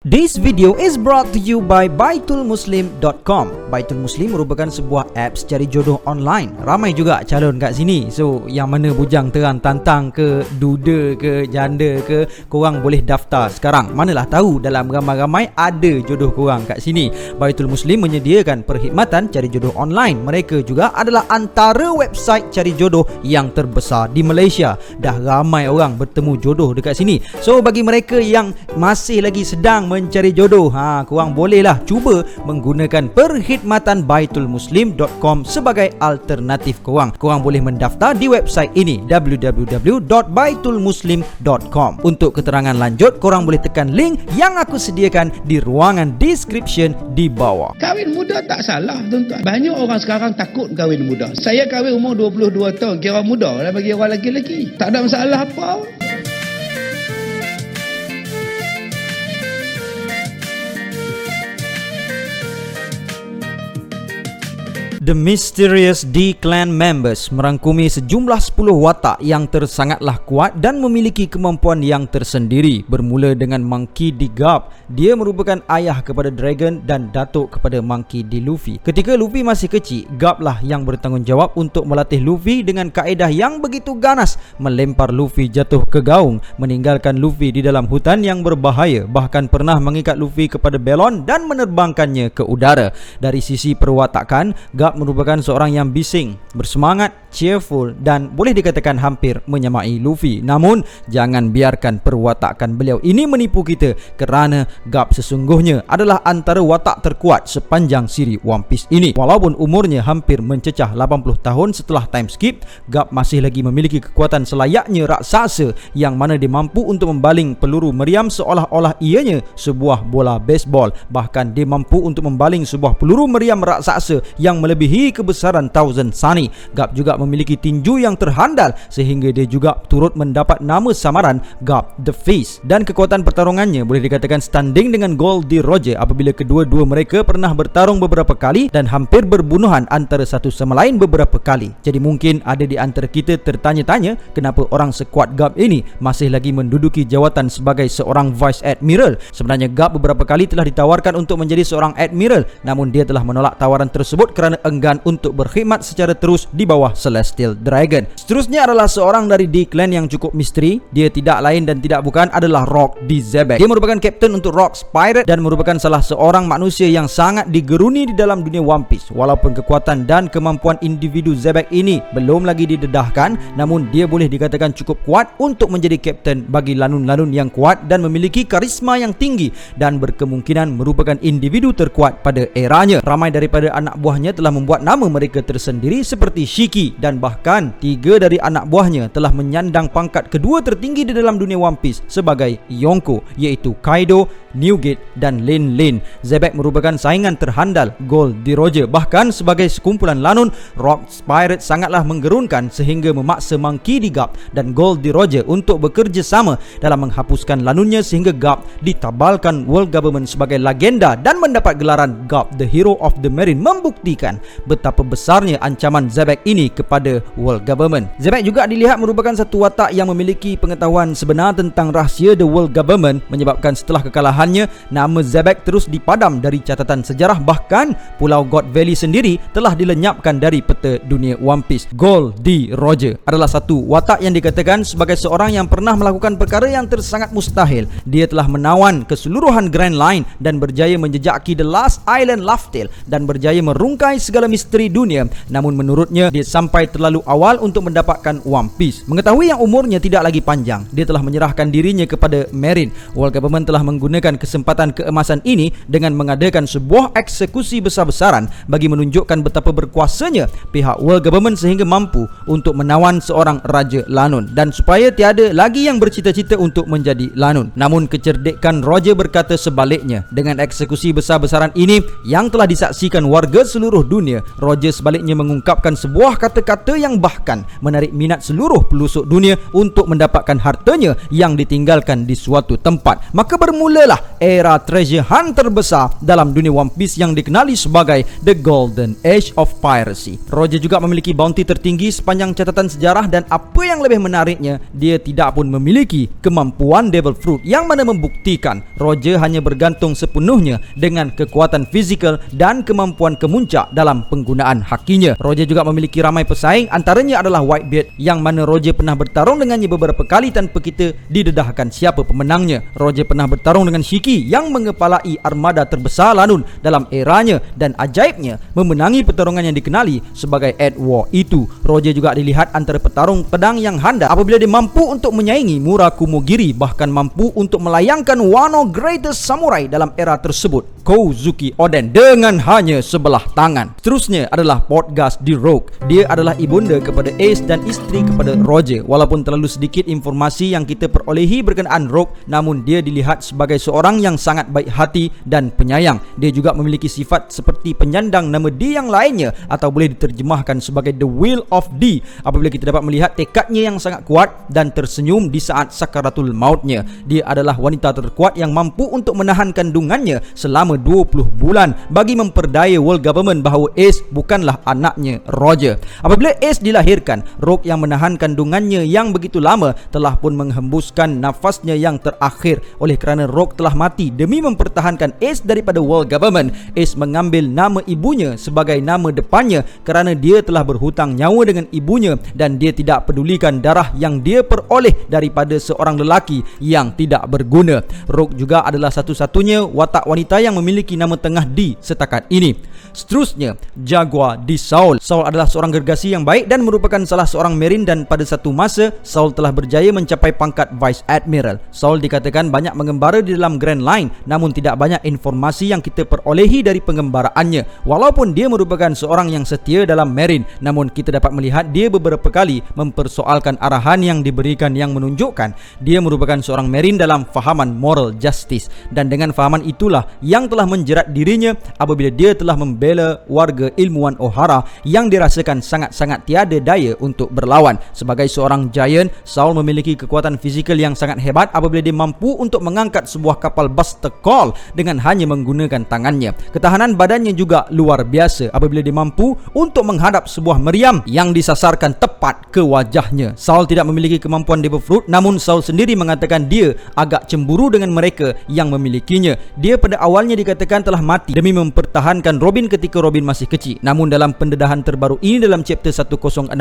This video is brought to you by baitulmuslim.com. Baitul Muslim merupakan sebuah apps cari jodoh online. Ramai juga calon kat sini. So, yang mana bujang terang tantang ke, duda ke, janda ke, korang boleh daftar sekarang. Manalah tahu dalam ramai-ramai ada jodoh korang kat sini. Baitul Muslim menyediakan perkhidmatan cari jodoh online. Mereka juga adalah antara website cari jodoh yang terbesar di Malaysia. Dah ramai orang bertemu jodoh dekat sini. So, bagi mereka yang masih lagi sedang mencari jodoh, korang bolehlah cuba menggunakan perkhidmatan baitulmuslim.com sebagai alternatif korang. Korang boleh mendaftar di website ini www.baitulmuslim.com. Untuk keterangan lanjut, korang boleh tekan link yang aku sediakan di ruangan description di bawah. Kahwin muda tak salah, tuan-tuan. Banyak orang sekarang takut kahwin muda. Saya kahwin umur 22 tahun, kira muda lah bagi orang lelaki-lelaki. Tak ada masalah apa. The Mysterious D Clan Members merangkumi sejumlah 10 watak yang tersangatlah kuat dan memiliki kemampuan yang tersendiri. Bermula dengan Monkey D. Garp. Dia merupakan ayah kepada Dragon dan datuk kepada Monkey D. Luffy. Ketika Luffy masih kecil, Garp lah yang bertanggungjawab untuk melatih Luffy dengan kaedah yang begitu ganas, melempar Luffy jatuh ke gaung, meninggalkan Luffy di dalam hutan yang berbahaya, bahkan pernah mengikat Luffy kepada belon dan menerbangkannya ke udara. Dari sisi perwatakan, Garp merupakan seorang yang bising, bersemangat, cheerful dan boleh dikatakan hampir menyamai Luffy. Namun, jangan biarkan perwatakan beliau ini menipu kita, kerana Garp sesungguhnya adalah antara watak terkuat sepanjang siri One Piece ini. Walaupun umurnya hampir mencecah 80 tahun setelah time skip, Garp masih lagi memiliki kekuatan selayaknya raksasa yang mana dia mampu untuk membaling peluru meriam seolah-olah ianya sebuah bola baseball. Bahkan dia mampu untuk membaling sebuah peluru meriam raksasa yang melebihi kebesaran Thousand Sunny. Garp juga memiliki tinju yang terhandal sehingga dia juga turut mendapat nama samaran Garp the Fist. Dan kekuatan pertarungannya boleh dikatakan standing dengan Gold D. Roger apabila kedua-dua mereka pernah bertarung beberapa kali dan hampir berbunuhan antara satu sama lain beberapa kali. Jadi mungkin ada di antara kita tertanya-tanya kenapa orang sekuat Garp ini masih lagi menduduki jawatan sebagai seorang Vice Admiral. Sebenarnya Garp beberapa kali telah ditawarkan untuk menjadi seorang Admiral, namun dia telah menolak tawaran tersebut kerana enggan untuk berkhidmat secara terus di bawah Celestial Dragon. Seterusnya adalah seorang dari D Clan yang cukup misteri. Dia tidak lain dan tidak bukan adalah Rock D. Xebec. Dia merupakan kapten untuk Rock's Pirate dan merupakan salah seorang manusia yang sangat digeruni di dalam dunia One Piece. Walaupun kekuatan dan kemampuan individu Xebec ini belum lagi didedahkan, namun dia boleh dikatakan cukup kuat untuk menjadi kapten bagi lanun-lanun yang kuat dan memiliki karisma yang tinggi dan berkemungkinan merupakan individu terkuat pada eranya. Ramai daripada anak buahnya telah membuat nama mereka tersendiri seperti Shiki, dan bahkan 3 dari anak buahnya telah menyandang pangkat kedua tertinggi di dalam dunia One Piece sebagai Yonko, iaitu Kaido, Newgate dan Lin Lin. Xebec merupakan saingan terhandal Gold D. Roger. Bahkan sebagai sekumpulan lanun, Rock's Pirate sangatlah menggerunkan sehingga memaksa Monkey D. Garp dan Gold D. Roger untuk bekerjasama dalam menghapuskan lanunnya sehingga Garp ditabalkan World Government sebagai legenda dan mendapat gelaran Garp the Hero of the Marine, membuktikan betapa besarnya ancaman Xebec ini kepada World Government. Xebec juga dilihat merupakan satu watak yang memiliki pengetahuan sebenar tentang rahsia The World Government, menyebabkan setelah kekalahannya nama Xebec terus dipadam dari catatan sejarah. Bahkan Pulau God Valley sendiri telah dilenyapkan dari peta dunia One Piece. Gold D. Roger adalah satu watak yang dikatakan sebagai seorang yang pernah melakukan perkara yang tersangat mustahil. Dia telah menawan keseluruhan Grand Line dan berjaya menjejaki The Last Island Laugh Tale dan berjaya merungkai segala misteri dunia. Namun menurutnya dia sampai terlalu awal untuk mendapatkan One Piece. Mengetahui yang umurnya tidak lagi panjang, dia telah menyerahkan dirinya kepada Marine. World Government telah menggunakan kesempatan keemasan ini dengan mengadakan sebuah eksekusi besar-besaran bagi menunjukkan betapa berkuasanya pihak World Government sehingga mampu untuk menawan seorang Raja Lanun dan supaya tiada lagi yang bercita-cita untuk menjadi Lanun. Namun kecerdikan Roger berkata sebaliknya. Dengan eksekusi besar-besaran ini yang telah disaksikan warga seluruh dunia, Roger sebaliknya mengungkapkan sebuah kata-kata yang bahkan menarik minat seluruh pelusuk dunia untuk mendapatkan hartanya yang ditinggalkan di suatu tempat. Maka bermulalah adalah era treasure hunt terbesar dalam dunia One Piece yang dikenali sebagai The Golden Age of Piracy. Roger juga memiliki bounty tertinggi sepanjang catatan sejarah, dan apa yang lebih menariknya, dia tidak pun memiliki kemampuan Devil Fruit, yang mana membuktikan Roger hanya bergantung sepenuhnya dengan kekuatan fizikal dan kemampuan kemuncak dalam penggunaan hakinya. Roger juga memiliki ramai pesaing, antaranya adalah Whitebeard, yang mana Roger pernah bertarung dengannya beberapa kali tanpa kita didedahkan siapa pemenangnya. Roger pernah bertarung dengan Shiki yang mengepalai armada terbesar Lanun dalam eranya, dan ajaibnya memenangi pertarungan yang dikenali sebagai Ed War itu. Roger juga dilihat antara petarung pedang yang handal apabila dia mampu untuk menyaingi Murakumogiri, bahkan mampu untuk melayangkan Wano Greatest Samurai dalam era tersebut, Kozuki Oden, dengan hanya sebelah tangan. Seterusnya adalah Portgas di Rogue. Dia adalah ibunda kepada Ace dan isteri kepada Roger. Walaupun terlalu sedikit informasi yang kita perolehi berkenaan Rogue, namun dia dilihat sebagai seorang yang sangat baik hati dan penyayang. Dia juga memiliki sifat seperti penyandang nama D yang lainnya, atau boleh diterjemahkan sebagai The Will of D, apabila kita dapat melihat tekadnya yang sangat kuat dan tersenyum di saat sakaratul mautnya. Dia adalah wanita terkuat yang mampu untuk menahan kandungannya selama 20 bulan bagi memperdaya world government bahawa Ace bukanlah anaknya Roger. Apabila Ace dilahirkan, Rogue yang menahan kandungannya yang begitu lama telah pun menghembuskan nafasnya yang terakhir. Oleh kerana Rogue telah mati demi mempertahankan Ace daripada world government, Ace mengambil nama ibunya sebagai nama depannya kerana dia telah berhutang nyawa dengan ibunya, dan dia tidak pedulikan darah yang dia peroleh daripada seorang lelaki yang tidak berguna. Rogue juga adalah satu-satunya watak wanita yang memiliki nama tengah D setakat ini. Seterusnya, Jaguar di Saul. Saul adalah seorang gergasi yang baik dan merupakan salah seorang Marine, dan pada satu masa Saul telah berjaya mencapai pangkat Vice Admiral. Saul dikatakan banyak mengembara di dalam Grand Line, namun tidak banyak informasi yang kita perolehi dari pengembaraannya. Walaupun dia merupakan seorang yang setia dalam Marine, namun kita dapat melihat dia beberapa kali mempersoalkan arahan yang diberikan, yang menunjukkan dia merupakan seorang Marine dalam fahaman moral justice, dan dengan fahaman itulah yang telah menjerat dirinya apabila dia telah membela warga ilmuwan O'Hara yang dirasakan sangat-sangat tiada daya untuk berlawan. Sebagai seorang giant, Saul memiliki kekuatan fizikal yang sangat hebat apabila dia mampu untuk mengangkat sebuah kapal Buster Call dengan hanya menggunakan tangannya. Ketahanan badannya juga luar biasa apabila dia mampu untuk menghadap sebuah meriam yang disasarkan tepat ke wajahnya. Saul tidak memiliki kemampuan Devil Fruit, namun Saul sendiri mengatakan dia agak cemburu dengan mereka yang memilikinya. Dia pada awalnya dikatakan telah mati demi mempertahankan Robin ketika Robin masih kecil. Namun dalam pendedahan terbaru ini dalam chapter 1066,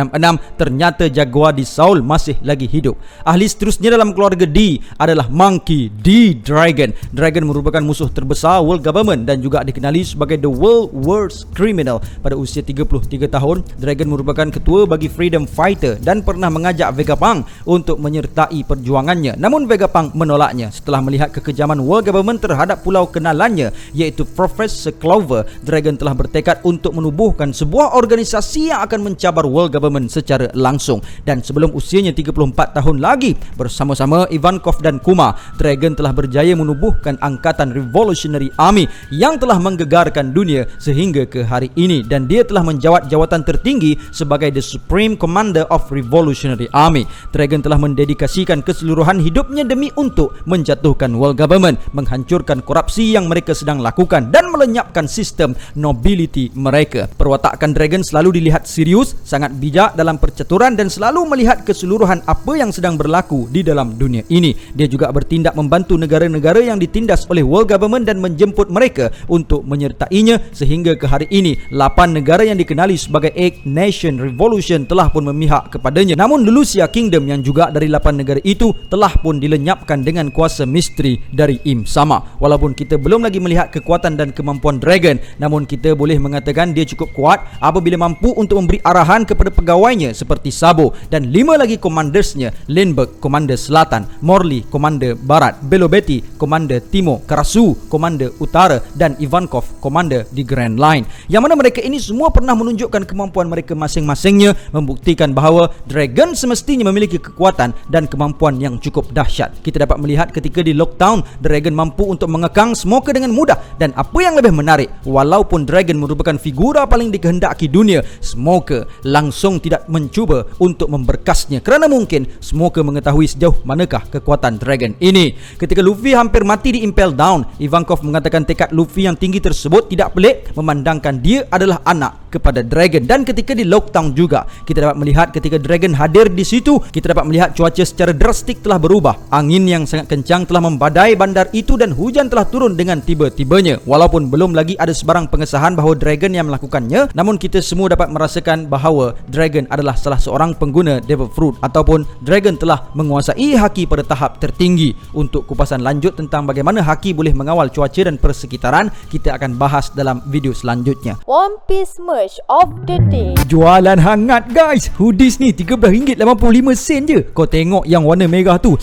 ternyata Jaguar di Saul masih lagi hidup. Ahli seterusnya dalam keluarga D adalah Monkey D. Dragon. Dragon merupakan musuh terbesar world government dan juga dikenali sebagai the world worst criminal. Pada usia 33 tahun, Dragon merupakan ketua bagi Freedom Fighter dan pernah mengajak Vegapunk untuk menyertai perjuangannya. Namun Vegapunk menolaknya. Setelah melihat kekejaman world government terhadap pulau kenalannya, iaitu Professor Clover, Dragon telah bertekad untuk menubuhkan sebuah organisasi yang akan mencabar world government secara langsung. Dan sebelum usianya 34 tahun lagi, bersama-sama Ivankov dan Kuma, Dragon telah berjaya menubuhkan angkatan Revolutionary Army yang telah menggegarkan dunia sehingga ke hari ini, dan dia telah menjawat jawatan tertinggi sebagai the Supreme Commander of Revolutionary Army. Dragon telah mendedikasikan keseluruhan hidupnya demi untuk menjatuhkan world government, menghancurkan korupsi yang mereka sedang lakukan, dan melenyapkan sistem nobility mereka. Perwatakan Dragon selalu dilihat serius, sangat bijak dalam percaturan, dan selalu melihat keseluruhan apa yang sedang berlaku di dalam dunia ini. Dia juga bertindak membantu negara-negara yang ditindas oleh world government dan menjemput mereka untuk menyertainya, sehingga ke hari ini 8 negara yang dikenali sebagai Eight Nation Revolution telah pun memihak kepadanya. Namun Lucia Kingdom yang juga dari 8 negara itu telah pun dilenyapkan dengan kuasa misteri dari Im Sama. Walaupun kita belum lagi melihat kekuatan dan kemampuan Dragon, namun kita boleh mengatakan dia cukup kuat apabila mampu untuk memberi arahan kepada pegawainya seperti Sabo dan 5 lagi komandersnya, Lindbergh, Komander Selatan, Morley, Komander Barat, Belobetti, Komander Timur, Karasu, Komander Utara, dan Ivankov, Komander di Grand Line. Yang mana mereka ini semua pernah menunjukkan kemampuan mereka masing-masingnya, membuktikan bahawa Dragon semestinya memiliki kekuatan dan kemampuan yang cukup dahsyat. Kita dapat melihat ketika di Lockdown, Dragon mampu untuk mengekang Smoker dengan mudah. Dan apa yang lebih menarik, walaupun Dragon merupakan figura paling dikehendaki dunia, Smoker langsung tidak mencuba untuk memberkasnya kerana mungkin Smoker mengetahui sejauh manakah kekuatan Dragon ini. Ketika Luffy hampir mati di Impel Down, Ivankov mengatakan tekad Luffy yang tinggi tersebut tidak pelik memandangkan dia adalah anak kepada Dragon. Dan ketika di Lockdown juga, kita dapat melihat ketika Dragon hadir di situ, kita dapat melihat cuaca secara drastik telah berubah. Angin yang sangat kencang telah membadai bandar itu dan hujan telah turun dengan tiba-tibanya. Walaupun belum lagi ada sebarang pengesahan bahawa Dragon yang melakukannya, namun kita semua dapat merasakan bahawa Dragon adalah salah seorang pengguna Devil Fruit ataupun Dragon telah menguasai haki pada tahap tertinggi. Untuk kupasan lanjut tentang bagaimana haki boleh mengawal cuaca dan persekitaran, kita akan bahas dalam video selanjutnya. One Piece merch of the day. Jualan hangat guys. Hoodies ni RM13.85 je. Kau tengok yang warna merah tu.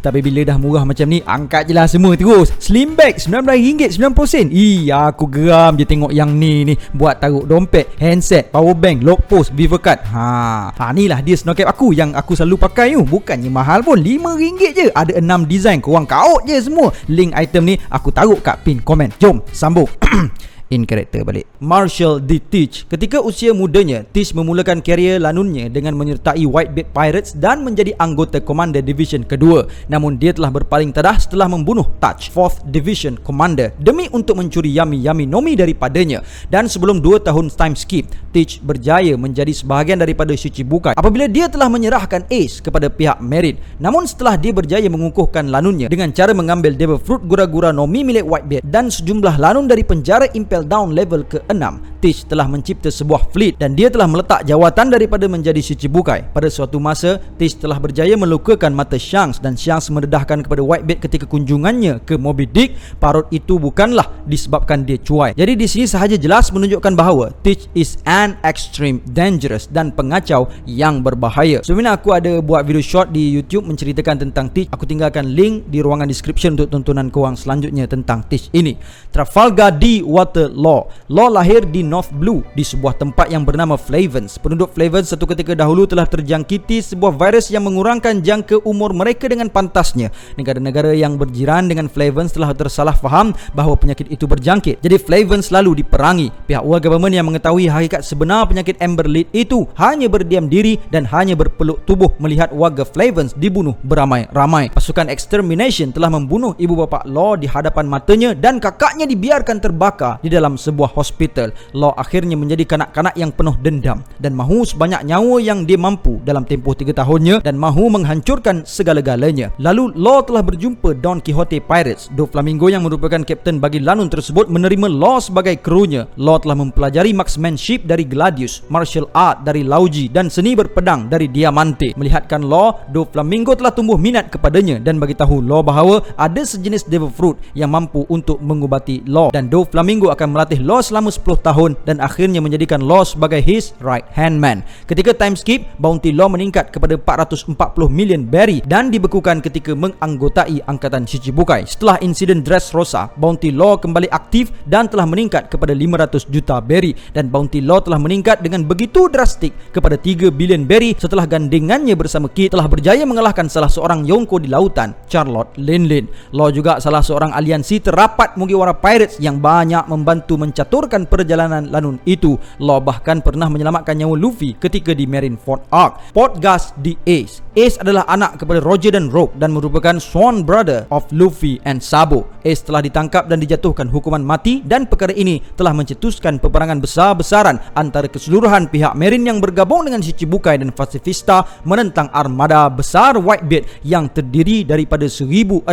Tapi bila dah murah macam ni, angkat je lah semua terus. Slim bag RM19.90. Aku geram je tengok yang ni. Buat taruh dompet, handset, power bank, lock post, Viva card. Ni lah dia snowcap aku yang aku selalu pakai tu. Bukannya mahal pun, RM5 je. Ada 6 design. Korang kaut je semua. Link item ni aku taruh kat pin komen. Jom sambung. In character balik. Marshall D. Teach. Ketika usia mudanya, Teach memulakan karier lanunnya dengan menyertai Whitebeard Pirates dan menjadi anggota Commander Division kedua. Namun dia telah berpaling tadah setelah membunuh Touch, 4th Division Commander, demi untuk mencuri Yami Nomi daripadanya. Dan sebelum 2 tahun time skip, Teach berjaya menjadi sebahagian daripada Shichibukai apabila dia telah menyerahkan Ace kepada pihak Marine. Namun setelah dia berjaya mengukuhkan lanunnya dengan cara mengambil Devil Fruit Gura-Gura Nomi milik Whitebeard dan sejumlah lanun dari penjara Impel Down level ke-6, Teach telah mencipta sebuah fleet dan dia telah meletak jawatan daripada menjadi Shichibukai. Pada suatu masa, Teach telah berjaya melukakan mata Shanks dan Shanks mendedahkan kepada Whitebeard ketika kunjungannya ke Moby Dick. Parut itu bukanlah disebabkan dia cuai. Jadi di sini sahaja jelas menunjukkan bahawa Teach is an extreme dangerous dan pengacau yang berbahaya. Sebenarnya aku ada buat video short di YouTube menceritakan tentang Teach. Aku tinggalkan link di ruangan description untuk tontonan korang selanjutnya tentang Teach ini. Trafalgar D. Water Law. Law lahir di North Blue di sebuah tempat yang bernama Flavens. Penduduk Flavens satu ketika dahulu telah terjangkiti sebuah virus yang mengurangkan jangka umur mereka dengan pantasnya. Negara-negara yang berjiran dengan Flavens telah tersalah faham bahawa penyakit itu berjangkit. Jadi Flavens lalu diperangi. Pihak World Government yang mengetahui hakikat sebenar penyakit Amber Lead itu hanya berdiam diri dan hanya berpeluk tubuh melihat warga Flavens dibunuh beramai-ramai. Pasukan extermination telah membunuh ibu bapa Law di hadapan matanya dan kakaknya dibiarkan terbakar di dalam sebuah hospital. Law akhirnya menjadi kanak-kanak yang penuh dendam dan mahu sebanyak nyawa yang dia mampu dalam tempoh 3 tahunnya dan mahu menghancurkan segala-galanya. Lalu Law telah berjumpa Don Quixote Pirates. Doflamingo yang merupakan kapten bagi lanun tersebut menerima Law sebagai krunya. Law telah mempelajari marksmanship dari Gladius, martial art dari Lauji dan seni berpedang dari Diamante. Melihatkan Law, Doflamingo telah tumbuh minat kepadanya dan bagitahu Law bahawa ada sejenis Devil Fruit yang mampu untuk mengubati Law dan Doflamingo akan melatih Law selama 10 tahun dan akhirnya menjadikan Law sebagai his right hand man. Ketika time skip, bounty Law meningkat kepada 440 million berry dan dibekukan ketika menganggotai angkatan Shichibukai. Setelah insiden Dressrosa, bounty Law kembali aktif dan telah meningkat kepada 500 juta berry dan bounty Law telah meningkat dengan begitu drastik kepada 3 billion berry setelah gandengannya bersama Kid telah berjaya mengalahkan salah seorang Yonko di lautan, Charlotte Linlin. Law juga salah seorang aliansi terapat Mugiwara Pirates yang banyak membantu mencaturkan perjalanan lanun itu. Law bahkan pernah menyelamatkan nyawa Luffy ketika di Marineford Arc. Portgas di Ace. Ace adalah anak kepada Roger dan Rogue dan merupakan sworn brother of Luffy and Sabo. Ace telah ditangkap dan dijatuhkan hukuman mati dan perkara ini telah mencetuskan peperangan besar-besaran antara keseluruhan pihak Marine yang bergabung dengan Shichibukai dan Pacifista menentang armada besar Whitebeard yang terdiri daripada 1,600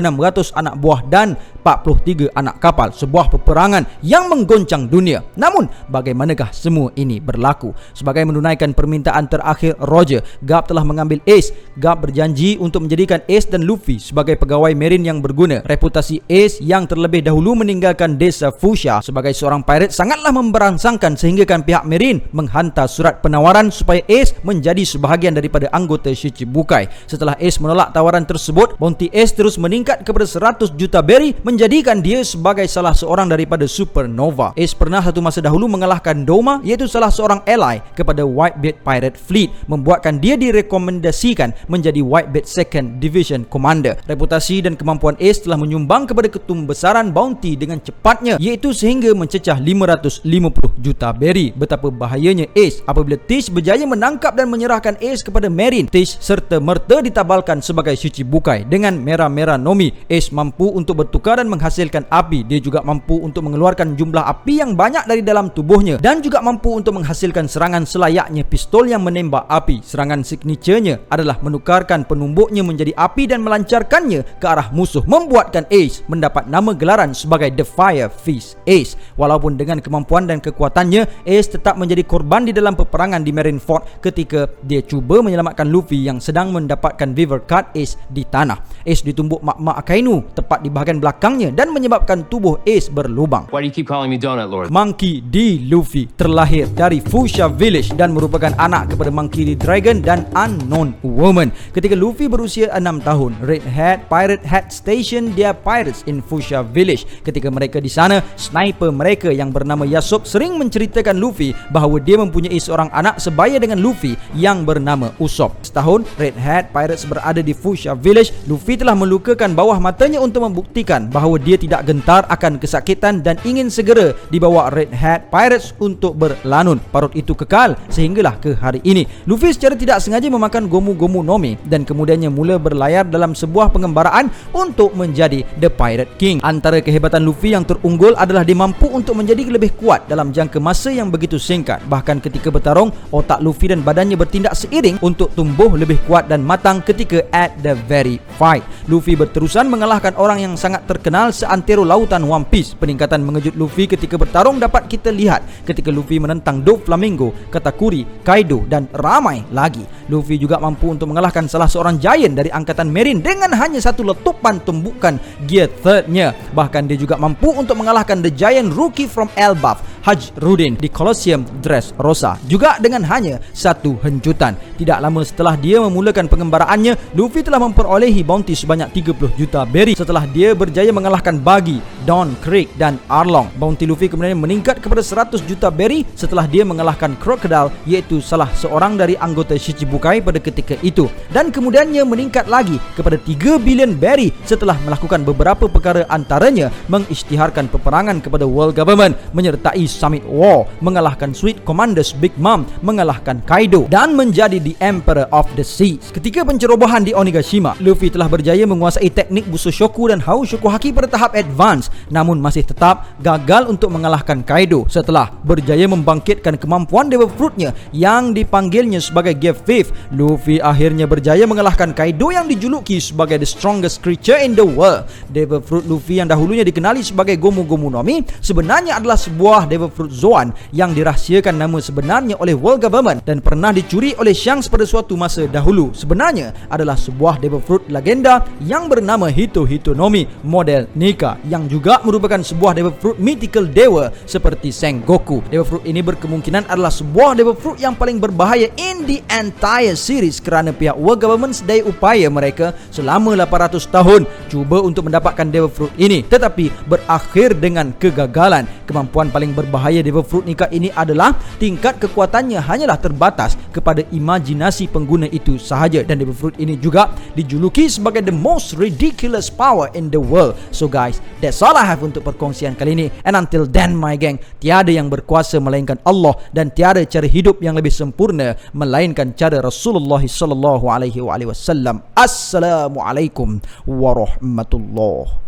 anak buah dan 43 anak kapal. Sebuah peperangan yang menggoncang dunia. Namun, bagaimanakah semua ini berlaku? Sebagai menunaikan permintaan terakhir Roger, Garp telah mengambil Ace. Garp berjanji untuk menjadikan Ace dan Luffy sebagai pegawai Marine yang berguna. Reputasi Ace yang terlebih dahulu meninggalkan desa Fuchsia sebagai seorang pirate sangatlah memberangsangkan sehinggakan pihak Marine menghantar surat penawaran supaya Ace menjadi sebahagian daripada anggota Shichibukai. Setelah Ace menolak tawaran tersebut, bounty Ace terus meningkat kepada 100 juta berry menjadikan dia sebagai salah seorang daripada supernova. Ace pernah satu masa dahulu dahulu mengalahkan Doma, iaitu salah seorang ally kepada Whitebeard Pirate Fleet, membuatkan dia direkomendasikan menjadi Whitebeard Second Division Commander. Reputasi dan kemampuan Ace telah menyumbang kepada ketumbesaran bounty dengan cepatnya, iaitu sehingga mencecah 550 juta berry. Betapa bahayanya Ace apabila Tish berjaya menangkap dan menyerahkan Ace kepada Marine. Tish serta-merta ditabalkan sebagai Shichibukai. Dengan merah-merah Nomi, Ace mampu untuk bertukar dan menghasilkan api. Dia juga mampu untuk mengeluarkan jumlah api yang banyak dari dalam tubuhnya dan juga mampu untuk menghasilkan serangan selayaknya pistol yang menembak api. Serangan signaturenya adalah menukarkan penumbuknya menjadi api dan melancarkannya ke arah musuh, membuatkan Ace mendapat nama gelaran sebagai The Fire Fist Ace. Walaupun dengan kemampuan dan kekuatannya, Ace tetap menjadi korban di dalam peperangan di Marineford ketika dia cuba menyelamatkan Luffy yang sedang mendapatkan Viver Card Ace di tanah. Ace ditumbuk magma Akainu tepat di bahagian belakangnya dan menyebabkan tubuh Ace berlubang. Why do you keep calling me Donut Lord? Monkey D. Luffy terlahir dari Fuchsia Village dan merupakan anak kepada Monkey D. Dragon dan Unknown Woman. Ketika Luffy berusia 6 tahun, Red Hat Pirate had stationed their pirates in Fuchsia Village. Ketika mereka di sana, sniper mereka yang bernama Yasop sering menceritakan Luffy bahawa dia mempunyai seorang anak sebaya dengan Luffy yang bernama Usopp. Setahun Red Hat Pirates berada di Fuchsia Village, Luffy telah melukakan bawah matanya untuk membuktikan bahawa dia tidak gentar akan kesakitan dan ingin segera dibawa Red Hat Pirates untuk berlanun. Parut itu kekal sehinggalah ke hari ini. Luffy secara tidak sengaja memakan Gomu-Gomu Nomi dan kemudiannya mula berlayar dalam sebuah pengembaraan untuk menjadi The Pirate King. Antara kehebatan Luffy yang terunggul adalah dia mampu untuk menjadi lebih kuat dalam jangka masa yang begitu singkat. Bahkan ketika bertarung, otak Luffy dan badannya bertindak seiring untuk tumbuh lebih kuat dan matang ketika at the very fight. Luffy berterusan mengalahkan orang yang sangat terkenal seantero lautan One Piece. Peningkatan mengejut Luffy ketika bertarung dapat kita lihat ketika Luffy menentang Doflamingo, Katakuri, Kaido dan ramai lagi. Luffy juga mampu untuk mengalahkan salah seorang giant dari angkatan Marine dengan hanya satu letupan tumbukan gear third-nya. Bahkan dia juga mampu untuk mengalahkan the giant rookie from Elbaf, Hajrudin, di Colosseum Dressrosa juga dengan hanya satu hencutan. Tidak lama setelah dia memulakan pengembaraannya, Luffy telah memperolehi bounty sebanyak 30 juta berry setelah dia berjaya mengalahkan Buggy, Don Krieg dan Arlong. Bounty Luffy kemudian meningkat kepada 100 juta berry setelah dia mengalahkan Crocodile, iaitu salah seorang dari anggota Shichibukai pada ketika itu, dan kemudiannya meningkat lagi kepada 3 bilion berry setelah melakukan beberapa perkara, antaranya mengisytiharkan peperangan kepada World Government, menyertai Summit War, mengalahkan Sweet Commanders Big Mom, mengalahkan Kaido dan menjadi the Emperor of the Seas. Ketika pencerobohan di Onigashima, Luffy telah berjaya menguasai teknik Busoshoku dan Haoshoku Haki pada tahap advance, namun masih tetap gagal untuk mengalahkan Kaido. Setelah berjaya membangkitkan kemampuan Devil Fruit-nya yang dipanggilnya sebagai Gear 5, Luffy akhirnya berjaya mengalahkan Kaido yang dijuluki sebagai the strongest creature in the world. Devil Fruit Luffy yang dahulunya dikenali sebagai Gomu-Gomu Nomi sebenarnya adalah sebuah Devil Fruit Zoan yang dirahsiakan nama sebenarnya oleh World Government dan pernah dicuri oleh Shanks pada suatu masa dahulu. Sebenarnya adalah sebuah Devil Fruit legenda yang bernama Hito Nomi model Nika, yang juga merupakan sebuah Devil Fruit mythical dewa seperti Sengoku. Devil Fruit ini berkemungkinan adalah sebuah Devil Fruit yang paling berbahaya in the entire series kerana pihak World Government sedaya upaya mereka selama 800 tahun cuba untuk mendapatkan Devil Fruit ini, tetapi berakhir dengan kegagalan. Kemampuan paling berbahaya Devil Fruit Nika ini adalah tingkat kekuatannya hanyalah terbatas kepada imajinasi pengguna itu sahaja, dan Devil Fruit ini juga dijuluki sebagai the most ridiculous power in the world. So guys, that's all I have untuk perkongsian kali ini, and until then my gang, tiada yang berkuasa melainkan Allah dan tiada cara hidup yang lebih sempurna melainkan cara Rasulullah sallallahu alaihi wasallam. Assalamualaikum warahmatullahi